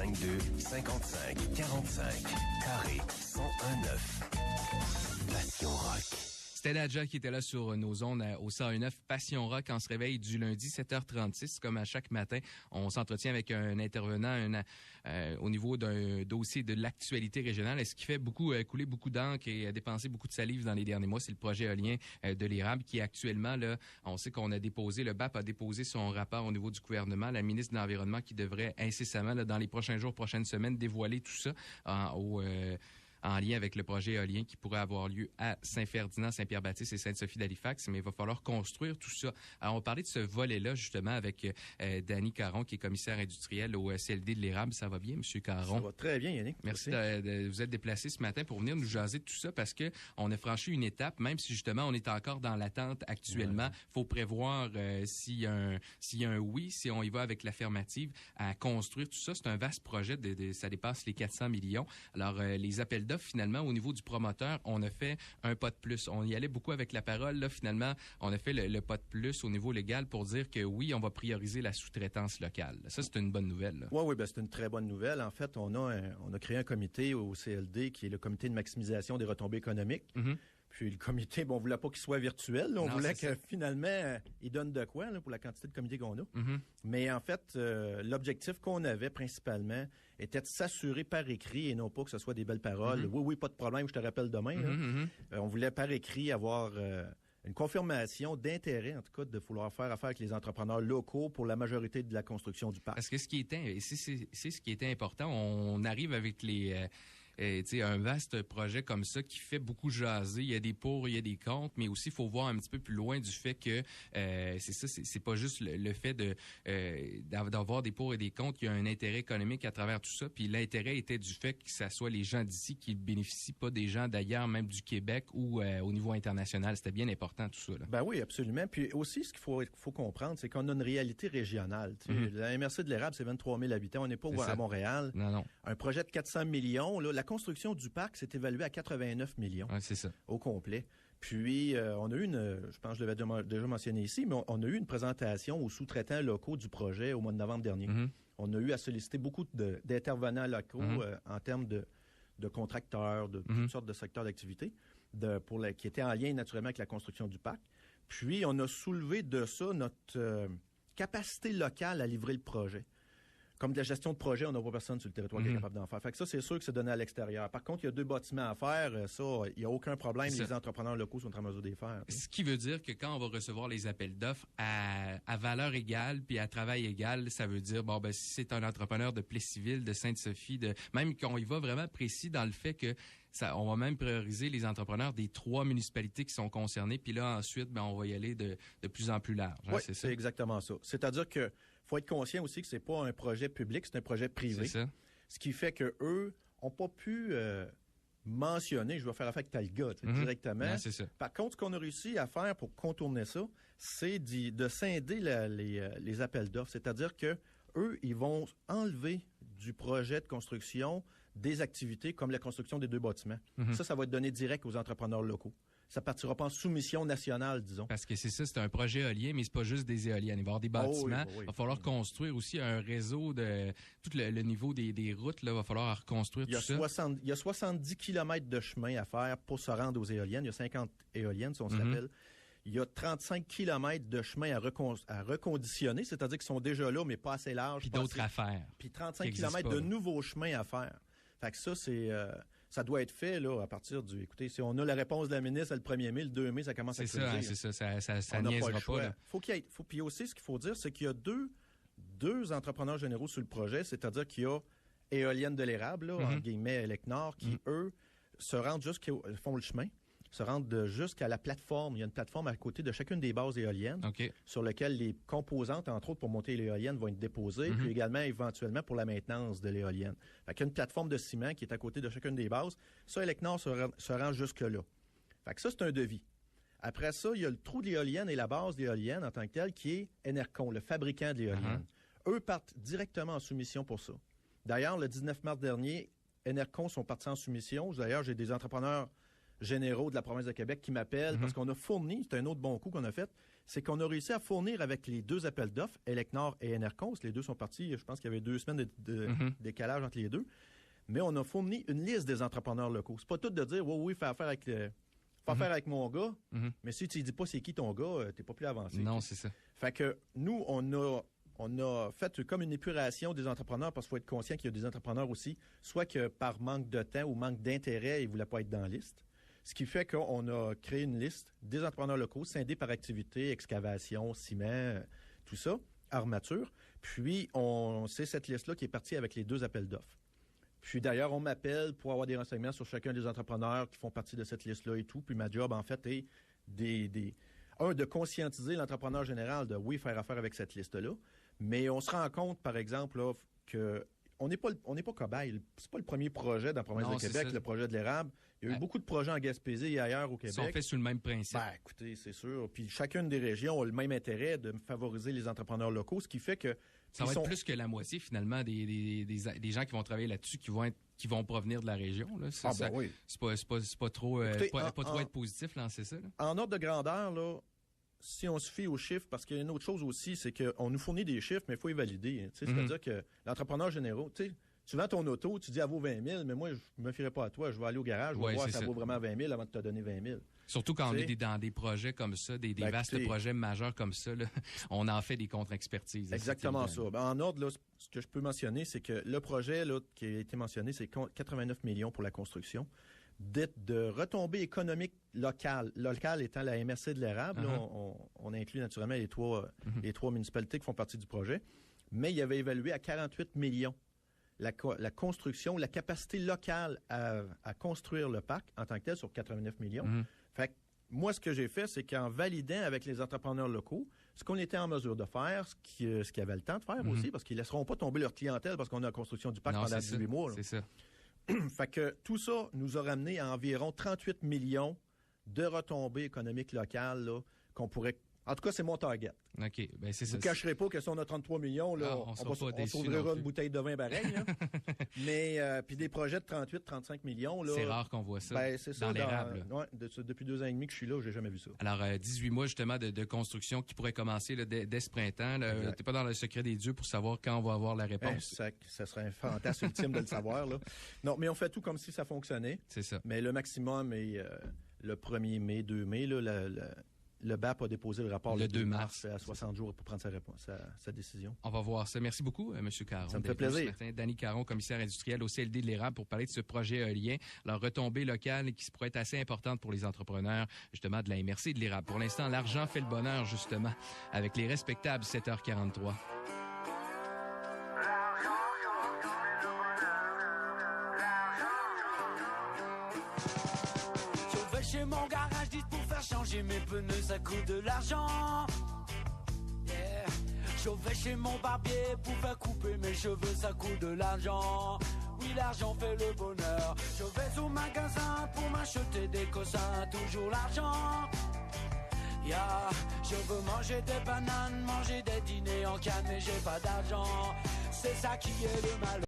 452 55 45 carré 1019. Passion Rock. C'était Nadja qui était là sur nos ondes au 101.9 Passion Rock. On se réveille du lundi 7h36 comme à chaque matin. On s'entretient avec un intervenant au niveau d'un dossier de l'actualité régionale. Ce qui fait couler beaucoup d'encre et dépenser beaucoup de salive dans les derniers mois, c'est le projet éolien de l'érable qui actuellement, là, on sait qu'on a déposé, le BAP a déposé son rapport au niveau du gouvernement. La ministre de l'Environnement qui devrait incessamment, là, dans les prochains jours, prochaines semaines, dévoiler tout ça en lien avec le projet éolien qui pourrait avoir lieu à Saint-Ferdinand, Saint-Pierre-Baptiste et Sainte-Sophie d'Halifax, mais il va falloir construire tout ça. Alors, on parlait de ce volet-là, justement, avec Danny Caron, qui est commissaire industriel au CLD de l'érable. Ça va bien, Monsieur Caron? Ça va très bien, Yannick. Merci de vous être déplacé ce matin pour venir nous jaser de tout ça, parce que on a franchi une étape, même si, justement, on est encore dans l'attente actuellement. Faut prévoir s'il y a un oui, si on y va avec l'affirmative, à construire tout ça. C'est un vaste projet, ça dépasse les 400 millions. Alors, les appels d'offres, finalement, au niveau du promoteur, on a fait un pas de plus. On y allait beaucoup avec la parole. Là, finalement, on a fait le pas de plus au niveau légal pour dire que oui, on va prioriser la sous-traitance locale. Ça, c'est une bonne nouvelle. Oui, c'est une très bonne nouvelle. En fait, on a créé un comité au CLD qui est le comité de maximisation des retombées économiques. Mm-hmm. Puis le comité, on voulait pas qu'il soit virtuel. Là. On voulait que finalement, il donne de quoi là, pour la quantité de comités qu'on a. Mm-hmm. Mais en fait, l'objectif qu'on avait principalement était de s'assurer par écrit et non pas que ce soit des belles paroles. Mm-hmm. Oui, pas de problème, je te rappelle demain. Mm-hmm. On voulait par écrit avoir une confirmation d'intérêt, en tout cas, de vouloir faire affaire avec les entrepreneurs locaux pour la majorité de la construction du parc. Parce que c'est ce qui était important. On arrive avec un vaste projet comme ça qui fait beaucoup jaser. Il y a des pour, il y a des contre, mais aussi il faut voir un petit peu plus loin du fait que c'est pas juste le fait d'avoir des pour et des contre. Il y a un intérêt économique à travers tout ça. Puis l'intérêt était du fait que ça soit les gens d'ici qui bénéficient, pas des gens d'ailleurs, même du Québec ou au niveau international. C'était bien important tout ça. Là. Ben oui, absolument. Puis aussi, ce qu'il faut comprendre, c'est qu'on a une réalité régionale. La MRC de l'érable, c'est 23 000 habitants. On n'est pas à Montréal. Non. Un projet de 400 millions, là, la construction du parc s'est évaluée à 89 millions. Ouais, c'est ça. Au complet. Puis, on a eu je pense que je l'avais déjà mentionné ici, mais on a eu une présentation aux sous-traitants locaux du projet au mois de novembre dernier. Mm-hmm. On a eu à solliciter beaucoup d'intervenants locaux en termes de contracteurs, de toutes sortes de secteurs d'activité, qui étaient en lien naturellement avec la construction du parc. Puis, on a soulevé de ça notre capacité locale à livrer le projet. Comme de la gestion de projet, on n'a pas personne sur le territoire qui est capable d'en faire. Fait que ça, c'est sûr que c'est donné à l'extérieur. Par contre, il y a 2 bâtiments à faire. Ça, il n'y a aucun problème. Les entrepreneurs locaux sont en mesure de les faire. Ce qui veut dire que quand on va recevoir les appels d'offres à valeur égale puis à travail égal, ça veut dire, si c'est un entrepreneur de Plessisville, de Sainte-Sophie, même qu'on y va vraiment précis dans le fait que on va même prioriser les entrepreneurs des 3 municipalités qui sont concernées. Puis là, ensuite, on va y aller de plus en plus large. Oui, c'est exactement ça. C'est-à-dire que faut être conscient aussi que c'est pas un projet public, c'est un projet privé. C'est ça. Ce qui fait que eux ont pas pu mentionner, je vais faire affaire avec Talga directement. Ouais, c'est ça. Par contre, ce qu'on a réussi à faire pour contourner ça, c'est de scinder les appels d'offres. C'est-à-dire que eux, ils vont enlever du projet de construction des activités comme la construction des 2 bâtiments. Ça va être donné direct aux entrepreneurs locaux. Ça partira pas en soumission nationale, disons. Parce que c'est un projet éolien, mais c'est pas juste des éoliennes. Il va y avoir des bâtiments. Il va falloir construire aussi un réseau de tout le niveau des routes. Là, va falloir reconstruire tout ça. Il y a 70 kilomètres de chemin à faire pour se rendre aux éoliennes. Il y a 50 éoliennes, si on s'appelle. Il y a 35 kilomètres de chemin à reconditionner, c'est-à-dire qu'ils sont déjà là, mais pas assez larges. Puis d'autres à faire. Puis 35 kilomètres de nouveaux chemins à faire. Fait que ça, ça doit être fait, là, à partir écoutez, si on a la réponse de la ministre le 1er mai, le 2 mai, ça commence à se dire. C'est ça. Ça niaisera pas, là. Puis aussi, ce qu'il faut dire, c'est qu'il y a deux entrepreneurs généraux sur le projet, c'est-à-dire qu'il y a Éolienne de l'érable, là, en guillemets, Elecnor, qui, eux, se rendent font le chemin, se rendent jusqu'à la plateforme. Il y a une plateforme à côté de chacune des bases éoliennes sur laquelle les composantes, entre autres, pour monter l'éolienne vont être déposées, puis également, éventuellement, pour la maintenance de l'éolienne. Fait qu'il y a une plateforme de ciment qui est à côté de chacune des bases. Ça, Elecnor se rend jusque-là. Fait que ça, c'est un devis. Après ça, il y a le trou de l'éolienne et la base de l'éolienne en tant que telle qui est Enercon, le fabricant de l'éolienne. Eux partent directement en soumission pour ça. D'ailleurs, le 19 mars dernier, Enercon sont partis en soumission. D'ailleurs, j'ai des entrepreneurs généraux de la province de Québec qui m'appellent parce qu'on a fourni, c'est un autre bon coup qu'on a fait, c'est qu'on a réussi à fournir avec les 2 appels d'offres, Elecnor et Enercons, les 2 sont partis, je pense qu'il y avait 2 semaines de décalage entre les 2, mais on a fourni une liste des entrepreneurs locaux. C'est pas tout de dire, oui, fais affaire avec affaire avec mon gars, mais si tu ne dis pas c'est qui ton gars, t'es pas plus avancé. Non, c'est ça. Fait que nous, on a fait comme une épuration des entrepreneurs parce qu'il faut être conscient qu'il y a des entrepreneurs aussi, soit que par manque de temps ou manque d'intérêt, ils ne voulaient pas être dans la liste. Ce qui fait qu'on a créé une liste des entrepreneurs locaux scindés par activité, excavation, ciment, tout ça, armature. Puis, c'est cette liste-là qui est partie avec les 2 appels d'offres. Puis d'ailleurs, on m'appelle pour avoir des renseignements sur chacun des entrepreneurs qui font partie de cette liste-là et tout. Puis ma job, en fait, est de conscientiser l'entrepreneur général de, oui, faire affaire avec cette liste-là. Mais on se rend compte, par exemple, là, que on n'est pas cobaye. C'est pas le premier projet dans la province de Québec, le projet de l'érable. Il y a eu beaucoup de projets en Gaspésie et ailleurs au Québec. Ils sont faits sous le même principe. Ben, écoutez, c'est sûr. Puis chacune des régions a le même intérêt de favoriser les entrepreneurs locaux, ce qui fait que... Ça va être plus que la moitié, finalement, des gens qui vont travailler là-dessus qui vont provenir de la région. Là. Oui. C'est pas trop, Écoutez, trop être positif, lancer ça. Là. En ordre de grandeur, là, si on se fie aux chiffres, parce qu'il y a une autre chose aussi, c'est qu'on nous fournit des chiffres, mais il faut les valider. Hein, c'est-à-dire que l'entrepreneur généraux, tu vends ton auto, tu dis elle vaut 20 000, mais moi, je ne me fierai pas à toi. Je vais aller au garage, je vais voir si ça vaut vraiment 20 000 avant de te donner 20 000. Surtout quand on est dans des projets comme ça, des vastes projets majeurs comme ça, là, on en fait des contre-expertises. Exactement ça. En ordre, là, ce que je peux mentionner, c'est que le projet là, qui a été mentionné, c'est 89 millions pour la construction. De retombées économiques locales. Locales étant la MRC de l'érable. On inclut naturellement les trois municipalités qui font partie du projet. Mais il avait évalué à 48 millions la construction, la capacité locale à construire le parc en tant que tel sur 89 millions. Fait que moi, ce que j'ai fait, c'est qu'en validant avec les entrepreneurs locaux ce qu'on était en mesure de faire, ce qu'ils avaient le temps de faire aussi, parce qu'ils ne laisseront pas tomber leur clientèle parce qu'on a la construction du parc pendant 18 mois. C'est ça. Fait que tout ça nous a ramené à environ 38 millions de retombées économiques locales là, qu'on pourrait... En tout cas, c'est mon target. OK. Ben, c'est ça. Je ne cacherai pas que si on a 33 millions, là, on s'ouvrira une bouteille de vin pareil. Là. Mais puis des projets de 38-35 millions. Là, c'est rare qu'on voit ça, c'est ça dans l'érable. Ouais, depuis 2 ans et demi que je suis là, j'ai jamais vu ça. Alors, 18 mois justement de construction qui pourrait commencer là, dès ce printemps. Tu n'es pas dans le secret des dieux pour savoir quand on va avoir la réponse. Ça serait un fantasme ultime de le savoir. Là. Non, mais on fait tout comme si ça fonctionnait. C'est ça. Mais le maximum est le 1er mai, 2 mai, là, le BAP a déposé le rapport le 2 mars à 60 jours pour prendre sa décision. On va voir ça. Merci beaucoup, M. Caron. Ça me fait plaisir. Danny Caron, commissaire industriel au CLD de l'érable, pour parler de ce projet éolien, leur retombée locale qui pourrait être assez importante pour les entrepreneurs, justement, de la MRC et de l'érable. Pour l'instant, l'argent fait le bonheur, justement, avec les respectables 7h43. Chez mon garage, dites pour faire changer mes pneus, ça coûte de l'argent. Yeah. Je vais chez mon barbier pour faire couper mes cheveux, ça coûte de l'argent. Oui, l'argent fait le bonheur. Je vais au magasin pour m'acheter des cossins, toujours l'argent. Yeah. Je veux manger des bananes, manger des dîners en canne, mais j'ai pas d'argent. C'est ça qui est le mal.